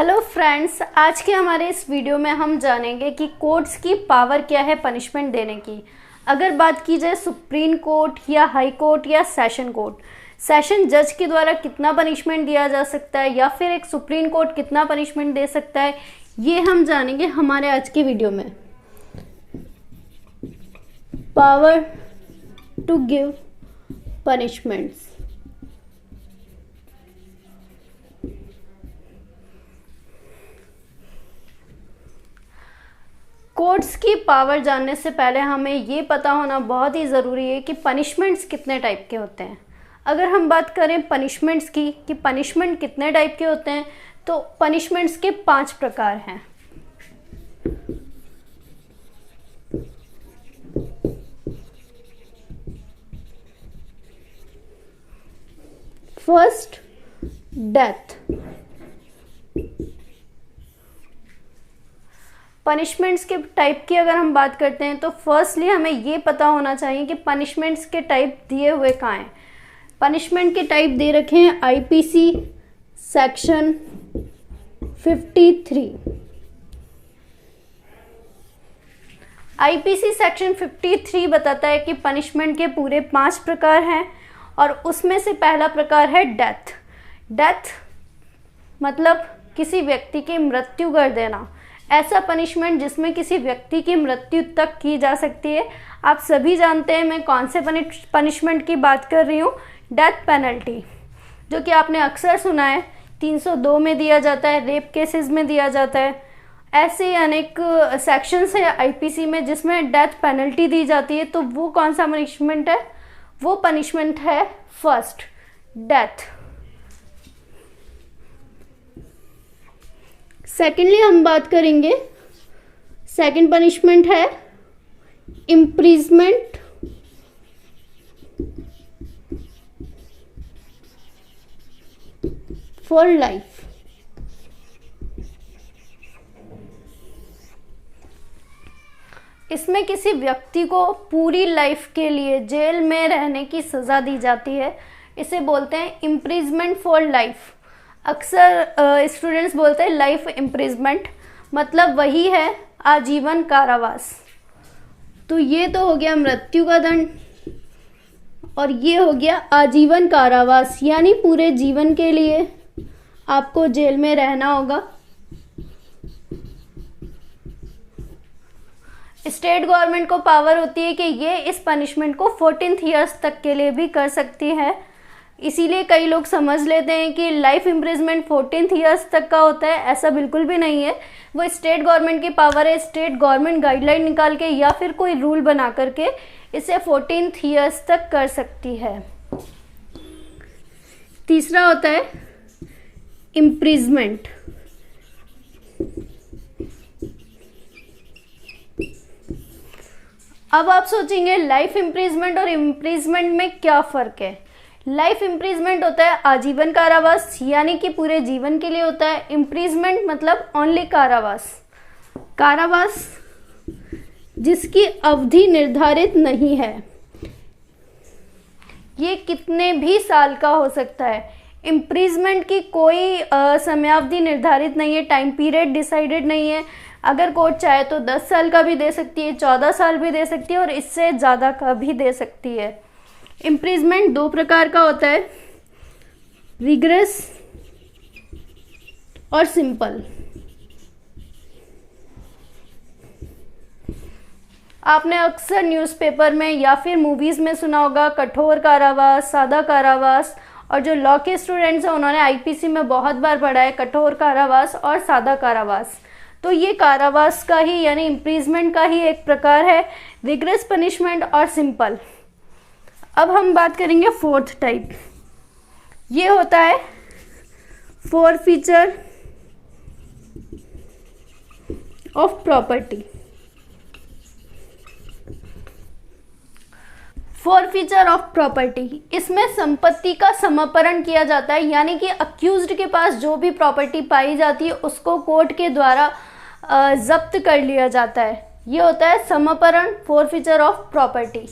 Hello friends, आज के हमारे इस वीडियो में हम जानेंगे कि कोर्ट्स की पावर क्या है पनिशमेंट देने की। अगर बात की जाए सुप्रीम कोर्ट या हाई कोर्ट या सेशन कोर्ट, सेशन जज के द्वारा कितना पनिशमेंट दिया जा सकता है या फिर एक सुप्रीम कोर्ट कितना पनिशमेंट दे सकता है, ये हम जानेंगे हमारे आज के वीडियो में। Power to give punishments. Courts की पावर जानने से पहले हमें ये पता होना बहुत ही ज़रूरी है कि पनिशमेंट्स कितने टाइप के होते हैं। अगर हम बात करें पनिशमेंट्स की कि पनिशमेंट कितने टाइप के होते हैं, तो पनिशमेंट्स के 5 प्रकार हैं। First, death. पनिशमेंट्स के टाइप की अगर हम बात करते हैं तो फर्स्टली हमें ये पता होना चाहिए कि पनिशमेंट्स के टाइप दिए हुए कहाँ हैं। पनिशमेंट के टाइप दे रखे हैं आईपीसी सेक्शन 53। आईपीसी सेक्शन 53 बताता है कि पनिशमेंट के पूरे 5 प्रकार हैं और उसमें से पहला प्रकार है डेथ। डेथ मतलब किसी व्यक्ति की मृत्यु कर देना, ऐसा पनिशमेंट जिसमें किसी व्यक्ति की मृत्यु तक की जा सकती है। आप सभी जानते हैं मैं कौन से पनिशमेंट की बात कर रही हूँ, डेथ पेनल्टी, जो कि आपने अक्सर सुना है 302 में दिया जाता है, रेप केसेस में दिया जाता है। ऐसे अनेक सेक्शंस है आईपीसी में जिसमें डेथ पेनल्टी दी जाती है। तो वो कौन सा पनिशमेंट है? वो पनिशमेंट है फर्स्ट, डेथ। सेकेंडली हम बात करेंगे, सेकेंड पनिशमेंट है इम्प्रिजमेंट फॉर लाइफ। इसमें किसी व्यक्ति को पूरी लाइफ के लिए जेल में रहने की सजा दी जाती है। इसे बोलते हैं इम्प्रिजमेंट फॉर लाइफ। अक्सर स्टूडेंट्स बोलते हैं लाइफ इम्प्रिजमेंट, मतलब वही है आजीवन कारावास। तो ये तो हो गया मृत्यु का दंड और ये हो गया आजीवन कारावास, यानी पूरे जीवन के लिए आपको जेल में रहना होगा। स्टेट गवर्नमेंट को पावर होती है कि ये इस पनिशमेंट को 14th ईयर्स तक के लिए भी कर सकती है। इसीलिए कई लोग समझ लेते हैं कि लाइफ इम्प्रिजमेंट 14th ईयर्स तक का होता है। ऐसा बिल्कुल भी नहीं है। वो स्टेट गवर्नमेंट की पावर है, स्टेट गवर्नमेंट गाइडलाइन निकाल के या फिर कोई रूल बना करके इसे 14th ईयर्स तक कर सकती है। तीसरा होता है इम्प्रिजमेंट। अब आप सोचेंगे लाइफ इम्प्रिजमेंट और इम्प्रिजमेंट में क्या फ़र्क है। लाइफ इम्प्रिजमेंट होता है आजीवन कारावास, यानी कि पूरे जीवन के लिए होता है। इम्प्रिजमेंट मतलब ओनली कारावास, कारावास जिसकी अवधि निर्धारित नहीं है। ये कितने भी साल का हो सकता है। इम्प्रिजमेंट की कोई समयावधि निर्धारित नहीं है, टाइम पीरियड डिसाइडेड नहीं है। अगर कोर्ट चाहे तो 10 साल का भी दे सकती है, 14 साल भी दे सकती है और इससे ज़्यादा का भी दे सकती है। इम्प्रिजमेंट 2 प्रकार का होता है, रिग्रेस और सिंपल। आपने अक्सर न्यूज़पेपर में या फिर मूवीज़ में सुना होगा कठोर कारावास, सादा कारावास, और जो लॉ के स्टूडेंट्स हैं उन्होंने आईपीसी में बहुत बार पढ़ा है कठोर कारावास और सादा कारावास। तो ये कारावास का ही यानी इम्प्रिजमेंट का ही एक प्रकार है, रिग्रेस पनिशमेंट और सिंपल। अब हम बात करेंगे फोर्थ टाइप। ये होता है forfeiture of property. Forfeiture of property, इसमें संपत्ति का समापरण किया जाता है, यानी कि अक्यूज्ड के पास जो भी प्रॉपर्टी पाई जाती है उसको कोर्ट के द्वारा जब्त कर लिया जाता है। ये होता है समापरण, फॉरफीचर ऑफ प्रॉपर्टी।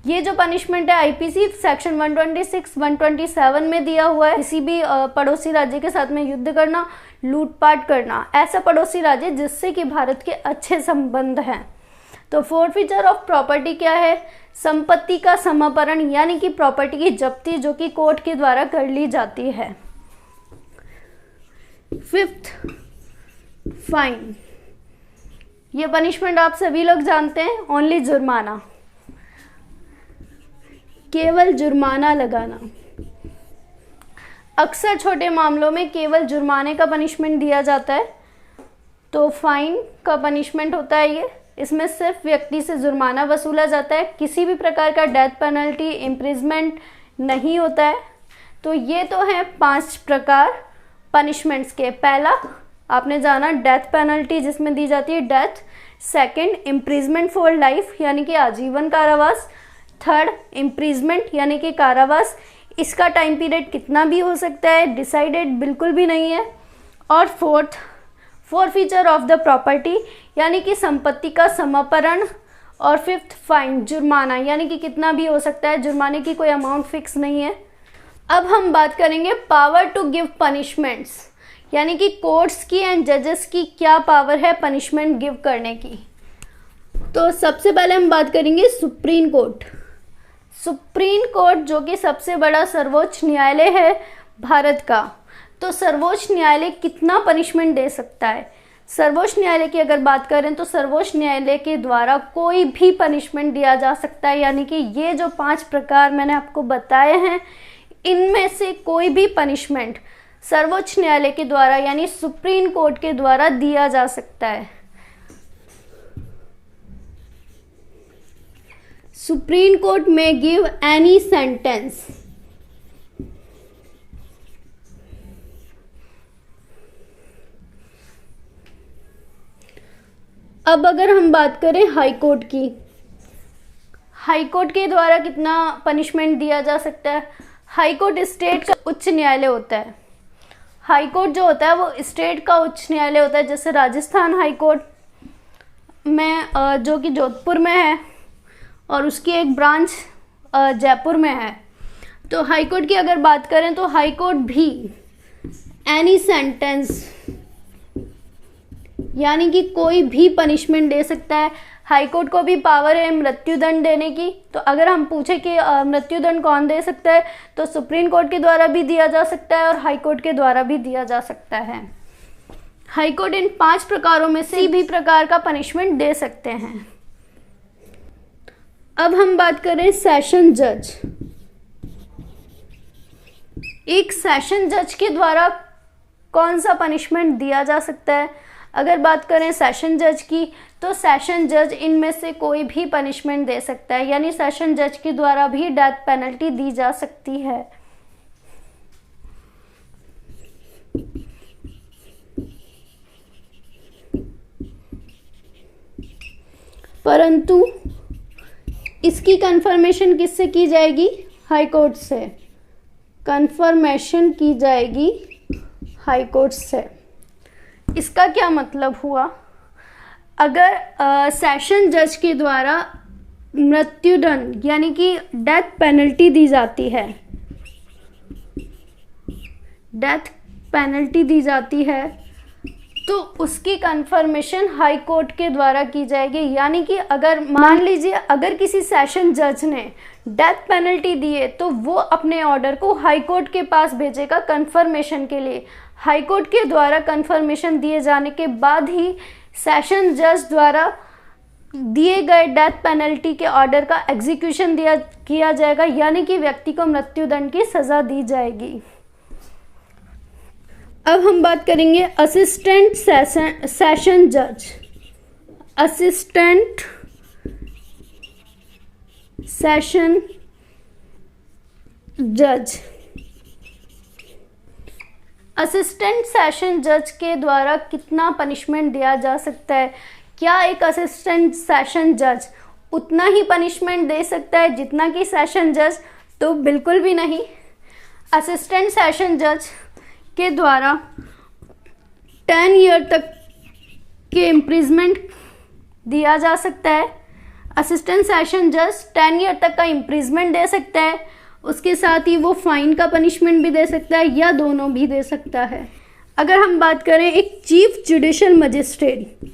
ये जो पनिशमेंट है आईपीसी सेक्शन 126, 127 में दिया हुआ है। किसी भी पड़ोसी राज्य के साथ में युद्ध करना, लूटपाट करना, ऐसा पड़ोसी राज्य जिससे कि भारत के अच्छे संबंध हैं। तो फोरफीचर ऑफ प्रॉपर्टी क्या है? संपत्ति का समापरण यानी कि प्रॉपर्टी की जब्ती जो कि कोर्ट के द्वारा कर ली जाती है। Fifth, fine. ये पनिशमेंट आप सभी लोग जानते हैं, ओनली जुर्माना, केवल जुर्माना लगाना। अक्सर छोटे मामलों में केवल जुर्माने का पनिशमेंट दिया जाता है, तो फाइन का पनिशमेंट होता है ये। इसमें सिर्फ व्यक्ति से जुर्माना वसूला जाता है, किसी भी प्रकार का डेथ पेनल्टी, इम्प्रिजमेंट नहीं होता है। तो ये तो है 5 प्रकार पनिशमेंट्स के। पहला आपने जाना डेथ पेनल्टी जिसमें दी जाती है death. Second, imprisonment for life यानी कि आजीवन कारावास। थर्ड, इम्प्रिजमेंट यानी कि कारावास, इसका टाइम पीरियड कितना भी हो सकता है, डिसाइडेड बिल्कुल भी नहीं है। और fourth, forfeiture of the property यानी कि संपत्ति का समापरण। और फिफ्थ, फाइन, जुर्माना यानी कि कितना भी हो सकता है, जुर्माने की कोई अमाउंट फिक्स नहीं है। अब हम बात करेंगे पावर टू गिव पनिशमेंट्स, यानी कि कोर्ट्स की एंड जजेस की क्या पावर है पनिशमेंट गिव करने की। तो सबसे पहले हम बात करेंगे सुप्रीम कोर्ट। सुप्रीम कोर्ट जो कि सबसे बड़ा सर्वोच्च न्यायालय है भारत का, तो सर्वोच्च न्यायालय कितना पनिशमेंट दे सकता है? सर्वोच्च न्यायालय की अगर बात करें तो सर्वोच्च न्यायालय के द्वारा कोई भी पनिशमेंट दिया जा सकता है, यानी कि ये जो 5 प्रकार मैंने आपको बताए हैं इनमें से कोई भी पनिशमेंट सर्वोच्च न्यायालय के द्वारा यानी सुप्रीम कोर्ट के द्वारा दिया जा सकता है। सुप्रीम कोर्ट में गिव एनी सेंटेंस। अब अगर हम बात करें हाई कोर्ट की, हाई कोर्ट के द्वारा कितना पनिशमेंट दिया जा सकता है? हाई कोर्ट स्टेट का उच्च न्यायालय होता है। हाई कोर्ट जो होता है वो स्टेट का उच्च न्यायालय होता है। जैसे राजस्थान हाई कोर्ट में जो कि जोधपुर में है और उसकी एक ब्रांच जयपुर में है। तो हाई कोर्ट की अगर बात करें तो हाई कोर्ट भी एनी सेंटेंस यानी कि कोई भी पनिशमेंट दे सकता है। हाई कोर्ट को भी पावर है मृत्युदंड देने की। तो अगर हम पूछे कि मृत्युदंड कौन दे सकता है, तो सुप्रीम कोर्ट के द्वारा भी दिया जा सकता है और हाई कोर्ट के द्वारा भी दिया जा सकता है। हाई कोर्ट इन 5 प्रकारों में से भी प्रकार का पनिशमेंट दे सकते हैं। अब हम बात करें सेशन जज। एक सेशन जज के द्वारा कौन सा पनिशमेंट दिया जा सकता है? अगर बात करें सेशन जज की, तो सेशन जज इनमें से कोई भी पनिशमेंट दे सकता है, यानी सेशन जज के द्वारा भी डेथ पेनल्टी दी जा सकती है। परंतु इसकी कंफर्मेशन किससे की जाएगी? हाई कोर्ट से। कंफर्मेशन की जाएगी हाई कोर्ट से। इसका क्या मतलब हुआ? अगर सेशन जज के द्वारा मृत्युदंड यानी कि डेथ पेनल्टी दी जाती है, डेथ पेनल्टी दी जाती है, तो उसकी कंफर्मेशन हाई कोर्ट के द्वारा की जाएगी। यानी कि अगर मान लीजिए अगर किसी सेशन जज ने डेथ पेनल्टी दी है तो वो अपने ऑर्डर को हाई कोर्ट के पास भेजेगा कंफर्मेशन के लिए। हाई कोर्ट के द्वारा कंफर्मेशन दिए जाने के बाद ही सेशन जज द्वारा दिए गए डेथ पेनल्टी के ऑर्डर का एग्जीक्यूशन किया जाएगा, यानी कि व्यक्ति को मृत्युदंड की सजा दी जाएगी। अब हम बात करेंगे असिस्टेंट सेशन जज। असिस्टेंट सेशन जज। असिस्टेंट सेशन जज के द्वारा कितना पनिशमेंट दिया जा सकता है? क्या एक असिस्टेंट सेशन जज उतना ही पनिशमेंट दे सकता है जितना कि सेशन जज? तो बिल्कुल भी नहीं। असिस्टेंट सेशन जज के द्वारा 10 ईयर तक के इम्प्रिजमेंट दिया जा सकता है। असिस्टेंट सेशन जज 10 ईयर तक का इम्प्रिजमेंट दे सकता है, उसके साथ ही वो फाइन का पनिशमेंट भी दे सकता है या दोनों भी दे सकता है। अगर हम बात करें एक चीफ जुडिशियल मजिस्ट्रेट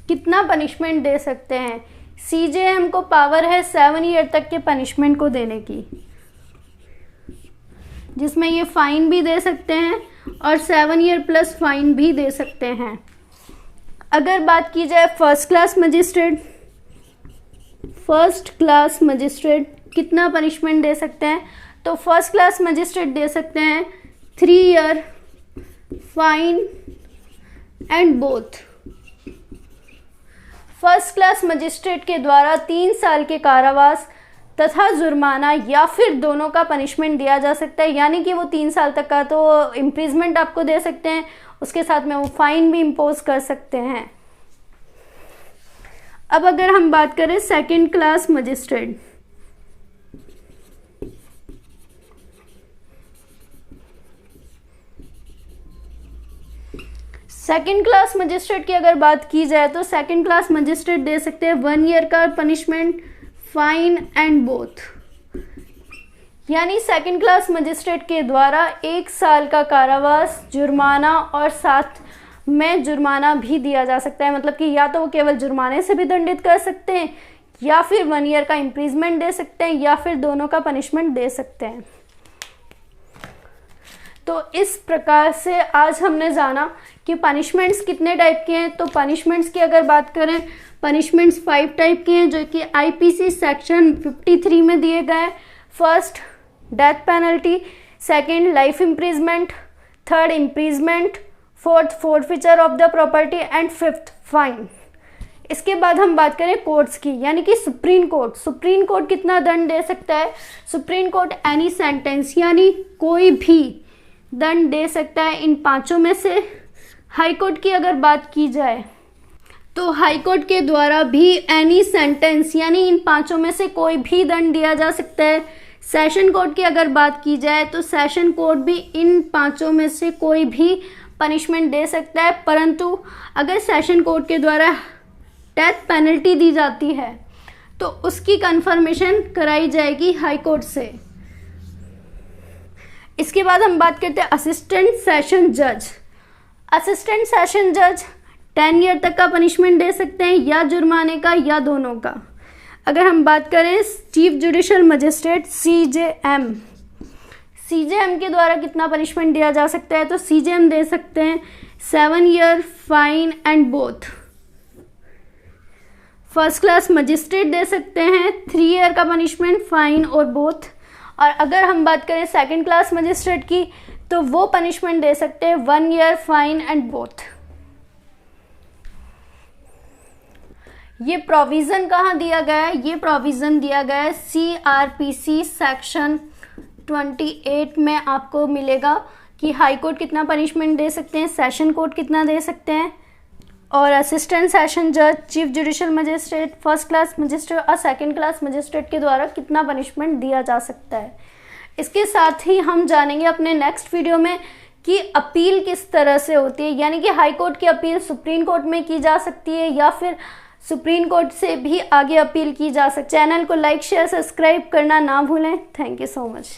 कितना पनिशमेंट दे सकते हैं, सीजेएम को पावर है 7 ईयर तक के पनिशमेंट को देने की, जिसमें ये फाइन भी दे सकते हैं और 7 ईयर प्लस फाइन भी दे सकते हैं। अगर बात की जाए फर्स्ट क्लास मजिस्ट्रेट कितना पनिशमेंट दे सकते हैं, तो फर्स्ट क्लास मजिस्ट्रेट दे सकते हैं 3 year fine and both. First class magistrate के द्वारा 3 साल के कारावास तथा जुर्माना या फिर दोनों का पनिशमेंट दिया जा सकता है, यानी कि वो 3 साल तक का तो इम्प्रिजमेंट आपको दे सकते हैं, उसके साथ में वो फाइन भी इम्पोज कर सकते हैं। अब अगर हम बात करें second class magistrate, second class magistrate की अगर बात की जाए तो सेकंड क्लास मजिस्ट्रेट दे सकते हैं 1 ईयर का पनिशमेंट, फाइन एंड बोथ। यानी सेकंड क्लास मजिस्ट्रेट के द्वारा 1 साल का कारावास, जुर्माना और साथ में जुर्माना भी दिया जा सकता है, मतलब कि या तो वो केवल जुर्माने से भी दंडित कर सकते हैं या फिर 1 ईयर का इम्प्रिजमेंट दे सकते हैं या फिर दोनों का पनिशमेंट दे सकते हैं। तो इस प्रकार से आज हमने जाना कि पनिशमेंट्स कितने टाइप के हैं। तो पनिशमेंट्स की अगर बात करें, पनिशमेंट्स 5 टाइप के हैं जो कि आईपीसी सेक्शन 53 में दिए गए। First death penalty, second life imprisonment, third imprisonment, fourth forfeiture of the property and fifth fine. इसके बाद हम बात करें कोर्ट्स की, यानी कि सुप्रीम कोर्ट कितना दंड दे सकता है। सुप्रीम कोर्ट एनी सेंटेंस, यानी कोई भी दंड दे सकता है इन 5 में से। हाई कोर्ट की अगर बात की जाए तो हाई कोर्ट के द्वारा भी एनी सेंटेंस, यानी इन 5 में से कोई भी दंड दिया जा सकता है। सेशन कोर्ट की अगर बात की जाए तो सेशन कोर्ट भी इन 5 में से कोई भी पनिशमेंट दे सकता है, परंतु अगर सेशन कोर्ट के द्वारा डेथ पेनल्टी दी जाती है तो उसकी कंफर्मेशन कराई जाएगी हाई कोर्ट से। इसके बाद हम बात करते हैं असिस्टेंट सेशन जज। असिस्टेंट सेशन जज 10 ईयर तक का पनिशमेंट दे सकते हैं, या जुर्माने का या दोनों का। अगर हम बात करें चीफ जुडिशियल मजिस्ट्रेट सीजेएम के द्वारा कितना पनिशमेंट दिया जा सकता है, तो सीजेएम दे सकते हैं 7 year fine and both. First class magistrate दे सकते हैं 3 ईयर का पनिशमेंट, फाइन और बोथ। और अगर हम बात करें सेकंड क्लास मजिस्ट्रेट की तो वो पनिशमेंट दे सकते हैं 1 ईयर फाइन एंड बोथ। ये प्रोविज़न कहाँ दिया गया है? ये प्रोविज़न दिया गया है CRPC सेक्शन 28 में। आपको मिलेगा कि हाई कोर्ट कितना पनिशमेंट दे सकते हैं, सेशन कोर्ट कितना दे सकते हैं, और असिस्टेंट सेशन जज, chief judicial magistrate, first class magistrate और सेकंड क्लास मजिस्ट्रेट के द्वारा कितना पनिशमेंट दिया जा सकता है। इसके साथ ही हम जानेंगे अपने नेक्स्ट वीडियो में कि अपील किस तरह से होती है, यानी कि हाई कोर्ट की अपील सुप्रीम कोर्ट में की जा सकती है या फिर सुप्रीम कोर्ट से भी आगे अपील की जा सकती है। चैनल को लाइक शेयर सब्सक्राइब करना ना भूलें। Thank you so much.